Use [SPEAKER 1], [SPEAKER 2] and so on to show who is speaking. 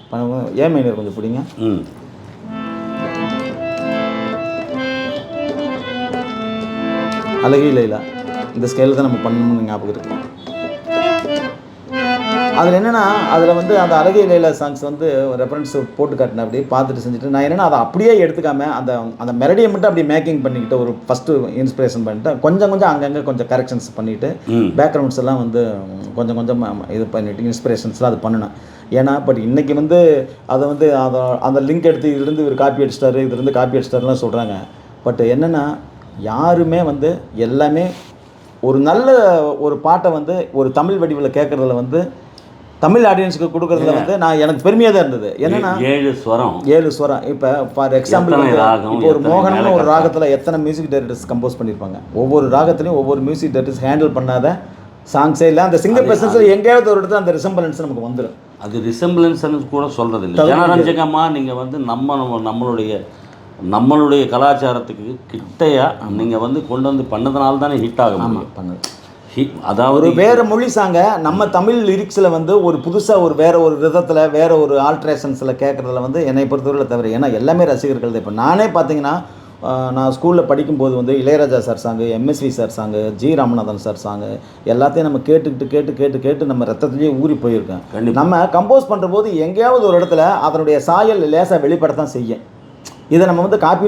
[SPEAKER 1] ஏ minor கொஞ்சம் பிடிங்க. அழகே லைலா இந்த ஸ்கேலில் தான் நம்ம பண்ணணும்னு ஞாபகம் இருக்குது. அதில் என்னென்னா அதில் வந்து அந்த அழகே லைலா சாங்ஸ் வந்து ரெஃபரன்ஸ் போட்டு காட்டினேன், அப்படியே பார்த்துட்டு செஞ்சுட்டு நான் என்னென்னா அதை அப்படியே எடுத்துக்காமல் அந்த அந்த மெலடியை மட்டும் அப்படியே மேக்கிங் பண்ணிக்கிட்டு ஒரு ஃபஸ்ட்டு இன்ஸ்பிரேஷன் பண்ணிட்டு கொஞ்சம் அங்கங்கே கொஞ்சம் கரெக்ஷன்ஸ் பண்ணிவிட்டு பேக்ரவுண்ட்ஸ் எல்லாம் வந்து கொஞ்சம் இது பண்ணிவிட்டு இன்ஸ்பிரேஷன்ஸ்லாம் அது பண்ணினேன். ஏன்னா பட் இன்றைக்கி வந்து அதை வந்து அந்த லிங்க் எடுத்து இதுலேருந்து இவர் காப்பி அடிச்சிட்டாரு, இதுலேருந்து காப்பி அடிச்சிட்டாருலாம் சொல்கிறாங்க. பட் என்னென்னா யாருமே வந்து எல்லாமே ஒரு நல்ல ஒரு பாட்டை வந்து ஒரு தமிழ் வடிவில் கேட்குறதுல வந்து தமிழ் ஆடியன்ஸுக்கு கொடுக்குறதுல வந்து நான் எனக்கு பெருமையாக தான் இருந்தது. என்னென்னா 7 ஸ்வரம். இப்போ ஃபார் எக்ஸாம்பிள் இப்போ ஒரு மோகனம்னு ஒரு ராகத்தில் எத்தனை மியூசிக் டைரக்டர்ஸ் கம்போஸ் பண்ணியிருப்பாங்க. ஒவ்வொரு ராகத்துலையும் ஒவ்வொரு மியூசிக் டைரக்டர்ஸ் ஹேண்டில் பண்ணாத சாங்ஸே இல்லை. அந்த சிங்கர் பர்சன்ஸில் எங்கேயாவது ஒரு இடத்துல அந்த ரிசம்பிளன்ஸ் நமக்கு வந்துடும்.
[SPEAKER 2] அது ரிசம்பிளன்ஸ்னு கூட சொல்கிறது இல்லை. ஜனரஞ்சகமாக நீங்கள் வந்து நம்மளுடைய கலாச்சாரத்துக்கு கிட்டையா நீங்கள் வந்து கொண்டு வந்து பண்ணதுனால தானே ஹிட் ஆக முடியும். அதாவது
[SPEAKER 1] வேறு மொழி சாங்க நம்ம தமிழ் லிரிக்ஸில் வந்து ஒரு புதுசாக ஒரு வேறு ஒரு விதத்தில் வேறு ஒரு ஆல்ட்ரேஷன்ஸில் கேட்குறதுல வந்து என்னை பொறுத்தவரையில் தவிர, ஏன்னா எல்லாமே ரசிகர்கள் தான். இப்போ நானே பார்த்தீங்கன்னா நான் ஸ்கூலில் படிக்கும்போது வந்து Ilaiyaraaja sir song, MSV sir song, G Ramanathan sir song எல்லாத்தையும் நம்ம கேட்டு நம்ம ரத்தத்துலேயே ஊறி போயிருக்கேன். நம்ம கம்போஸ் பண்ணுற போது எங்கேயாவது ஒரு இடத்துல அதனுடைய சாயல் லேசாக வெளிப்படத்தான் செய்யும். இதை நம்ம வந்து காப்பி